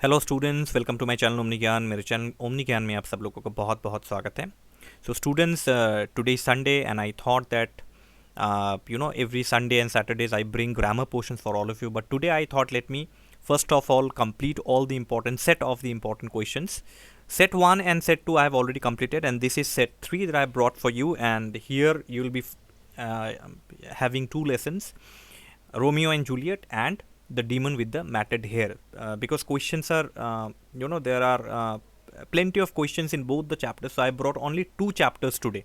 Hello students, welcome to my channel Omni Gyan. मेरे channel Omni ज्ञान में आप सब लोगों का बहुत बहुत स्वागत है। So students, today is Sunday and I thought that every Sunday and Saturdays I bring grammar portions for all of you, but today I thought let me first of all complete all the important set of the important questions. Set 1 and set 2 I have already completed, and this is set 3 that I have brought for you, and here you will be uh, having two lessons, Romeo and Juliet and the demon with the matted hair. Because questions are, there are plenty of questions in both the chapters. So I brought only two chapters today,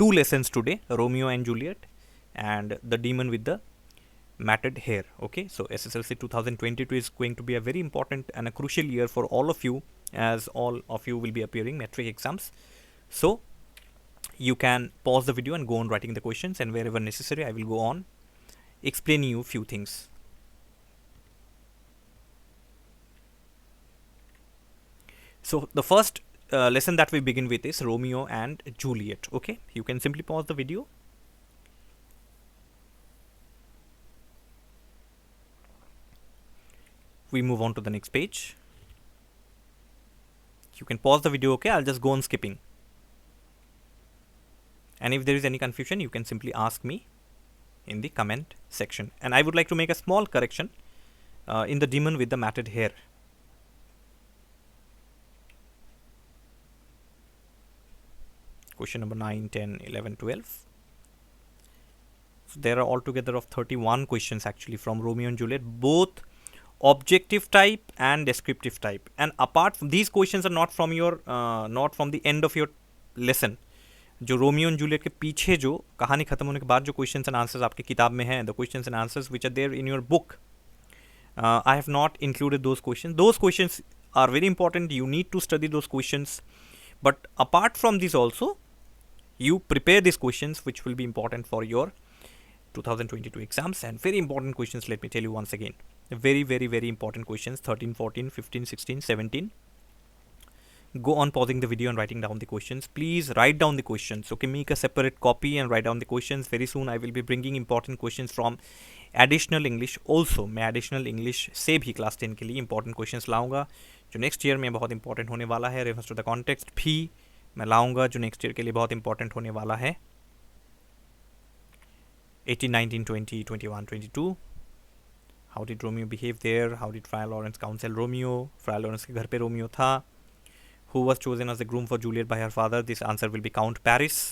two lessons today, Romeo and Juliet and the demon with the matted hair. Okay, so SSLC 2022 is going to be a very important and a crucial year for all of you, as all of you will be appearing metric exams. So you can pause the video and go on writing the questions, and wherever necessary I will go on explaining you few things. So the first lesson that we begin with is Romeo and Juliet. Okay, you can simply pause the video. We move on to the next page. You can pause the video. Okay, I'll just go on skipping. And if there is any confusion, you can simply ask me in the comment section. And I would like to make a small correction in the demon with the matted hair. Question number 9, 10, 11, 12. So there are altogether of 31 questions actually from Romeo and Juliet, both objective type and descriptive type. And apart from these questions are not from your not from the end of your lesson. जो Romeo and Juliet के पीछे जो कहानी खत्म होने के बाद जो क्वेश्चंस एंड आंसर्स आपकी किताब में हैं, the questions and answers which are there in your book, I have not included those questions are very important. You need to study those questions, but apart from this also you prepare these questions which will be important for your 2022 exams, and very important questions, let me tell you once again, very important questions, 13, 14, 15, 16, 17. Go on pausing the video and writing down the questions. Please write down the questions. Okay, make a separate copy and write down the questions. Very soon I will be bringing important questions from additional English also. मैं additional English से भी class 10 के लिए important questions लाऊंगा जो next year में बहुत important होने वाला है. Reference to the context भी मैं लाऊंगा जो नेक्स्ट ईयर के लिए बहुत इंपॉर्टेंट होने वाला है. 18, 19, 20, 21, 22. How did Romeo behave there? How did Friar Lawrence counsel Romeo? Friar Lawrence के घर पे रोमियो था. Who was chosen as the groom for Juliet by her father? This answer will be Count Paris.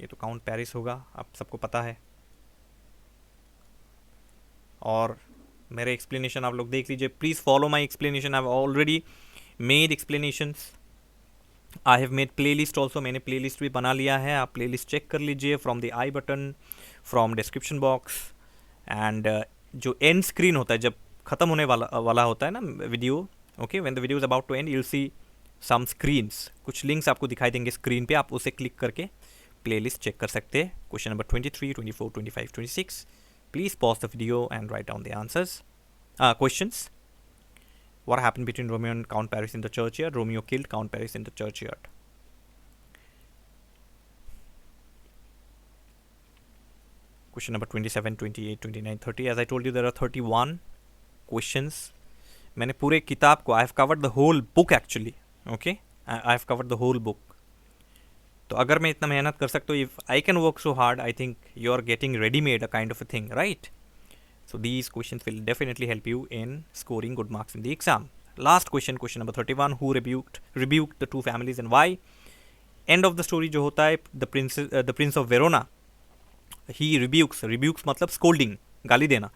ये तो count Paris होगा, आप सबको पता है. और मेरे एक्सप्लेनेशन आप लोग देख लीजिए. Please follow my explanation. I have already made explanations. I have made play list also. मैंने प्ले लिस्ट भी बना लिया है, आप प्ले लिस्ट चेक कर लीजिए from the I button, from description box. And जो एंड स्क्रीन होता है, जब ख़त्म होने वाला होता है ना video, okay, when the video is about to end, you will see some screens, कुछ लिंक्स आपको दिखाई देंगे स्क्रीन पे. आप उसे क्लिक करके प्ले लिस्ट चेक कर सकते हैं. Question number 23, 24, 25, 26. Please pause the video and right down the answers. Questions. What happened between Romeo and Count Paris in the churchyard? Romeo killed Count Paris in the churchyard. Question number 27, 28, 29, 30. As I told you, there are 31 questions. मैंने पूरे किताब को, I have covered the whole book actually. Okay? I have covered the whole book. तो अगर मैं इतना मेहनत कर सकता हूँ, if I can work so hard, I think you are getting ready-made a kind of a thing, right? So these questions will definitely help you in scoring good marks in the exam. Last question, question number 31. Who rebuked the two families and why? End of the story जो होता है, the prince of Verona, he rebukes मतलब scolding, गाली देना,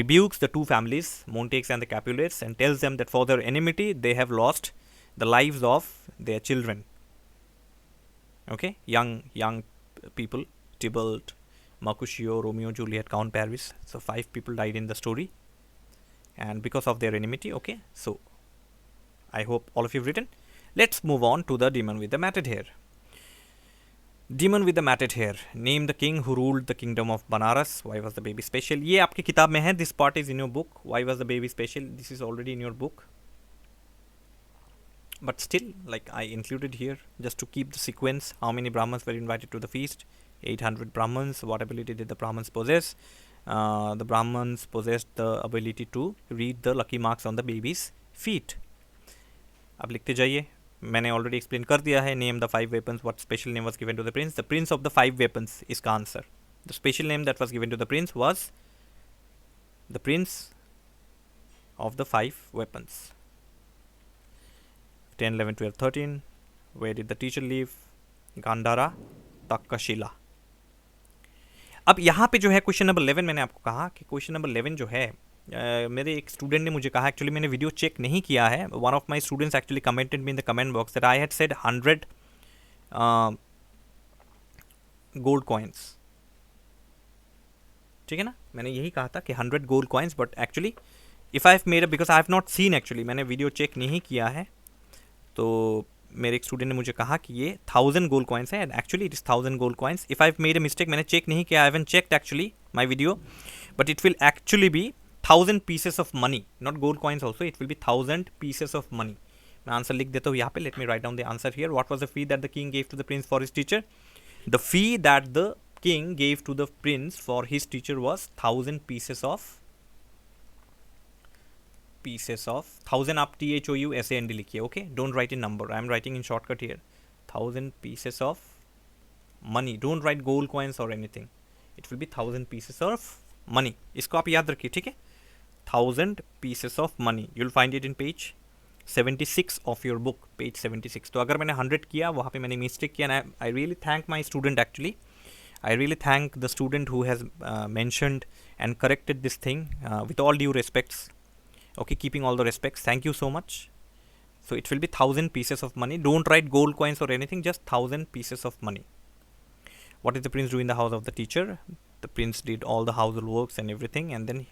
rebukes the two families, Montagues and the Capulets, and tells them that for their enmity they have lost the lives of their children. Okay, young people, Tybalt, Mercutio, Romeo, Juliet, Count Paris. So 5 people died in the story, and because of their enmity. Okay, so I hope all of you have written. Let's move on to the demon with the matted hair. Demon with the matted hair. Name the king who ruled the kingdom of Banaras. Why was the baby special? ये आपकी किताब में है. This part is in your book. Why was the baby special? This is already in your book. But still, like, I included here just to keep the sequence. How many Brahmins were invited to the feast? 800 Brahmins. What ability did the Brahmins possess? The Brahmins possessed the ability to read the lucky marks on the baby's feet. अब लिखते जाइए, मैंने already explain कर दिया है. Name the 5 weapons, what special name was given to the prince. The prince of the 5 weapons इसका answer. The special name that was given to the prince was the prince of the 5 weapons. 10, 11, 12, 13. Where did the teacher live? Gandhara, Takashila. अब यहाँ पे जो है question number 11, मैंने आपको कहा कि क्वेश्चन नंबर 11 जो है, मेरे एक स्टूडेंट ने मुझे कहा, एक्चुअली मैंने वीडियो चेक नहीं किया है. One of my students actually commented me in the comment box that I had said 100 gold coins. ठीक है ना, मैंने यही कहा था कि 100 gold coins, but actually if I have made, because I have not seen, actually मैंने video check नहीं किया है, तो मेरे एक स्टूडेंट ने मुझे कहा कि ये 1000 गोल्ड कॉइन्स है, and actually it is 1000 gold coins. If I have made a mistake, मैंने चेक नहीं किया, I haven't checked actually my video, but it will actually be 1000 pieces of money, not gold coins also, it will be 1000 pieces of money. मैं answer लिख देता हूँ यहाँ पे. Let me write down the answer here. What was the fee that the king gave to the prince for his teacher? The fee that the king gave to the prince for his teacher was 1000 pieces of 1000. आप THOUSAND लिखिए, okay, don't write in number, I am writing in shortcut here. 1000 pieces of money, don't write gold coins और anything, it will be 1000 pieces of money. इसको आप याद रखिए, ठीक है. 1000 pieces of money. You'll find it in page 76 of your book, page 76. तो अगर मैंने 100 किया, वहाँ पे मैंने मिस्टेक किया, and I really thank my student actually. I really thank the student who has mentioned and corrected this thing with all due respects. Okay, keeping all the respects. Thank you so much. So it will be 1000 pieces of money. Don't write gold coins or anything, just 1000 pieces of money. What did the prince do in the house of the teacher? The prince did all the household works and everything, and then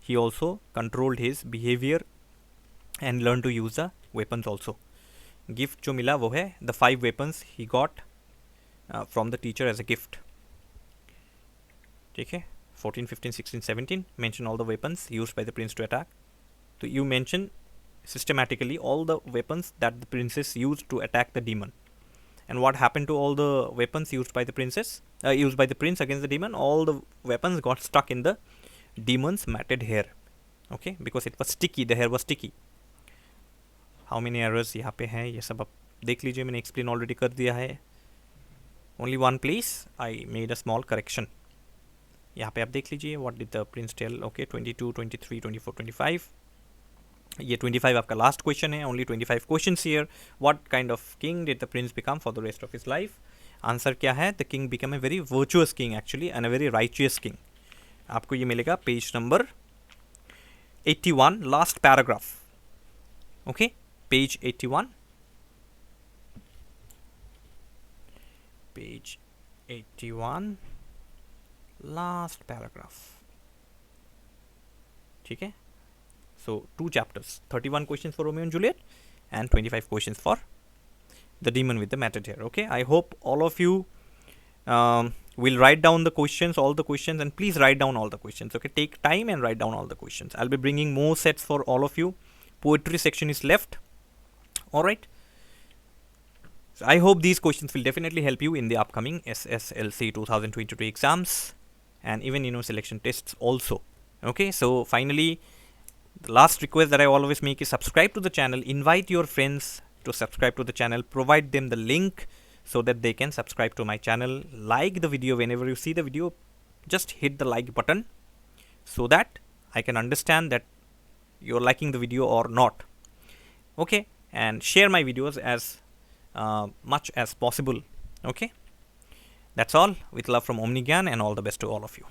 he also controlled his behavior and learned to use the weapons also. Gift जो मिला वो है the 5 weapons he got from the teacher as a gift. ठीक है. 14, 15, 16, 17. Mention all the weapons used by the prince to attack. So you mention systematically all the weapons that the princess used to attack the demon. And what happened to all the weapons used by the prince against the demon? All the weapons got stuck in the demon's matted hair. Okay, because it was sticky, the hair was sticky. How many errors यहाँ पे हैं, ये सब आप देख लीजिए, मैंने explain already कर दिया है. Only one place I made a small correction. यहाँ पे आप देख लीजिए. What did the prince tell? Okay, 22, 23, 24, 25. ये 25 आपका लास्ट क्वेश्चन है. Only 25 questions here. What kind of king did the Prince become for the rest of his life? Answer क्या है? The king become a very virtuous king actually, and a very righteous king. आपको ये मिलेगा page number 81, last paragraph. Okay, page 81, page 81, last paragraph. ठीक है. So 2 chapters, 31 questions for Romeo and Juliet and 25 questions for the demon with the matted hair. Okay, I hope all of you will write down the questions, all the questions, and please write down all the questions. Okay, take time and write down all the questions. I'll be bringing more sets for all of you. Poetry section is left. All right. So I hope these questions will definitely help you in the upcoming SSLC 2022 exams and even selection tests also. Okay, so finally, the last request that I always make is subscribe to the channel, invite your friends to subscribe to the channel, provide them the link so that they can subscribe to my channel. Like the video whenever you see the video, just hit the like button so that I can understand that you're liking the video or not. Okay, and share my videos as much as possible. Okay, that's all. With love from Omnigyan, and all the best to all of you.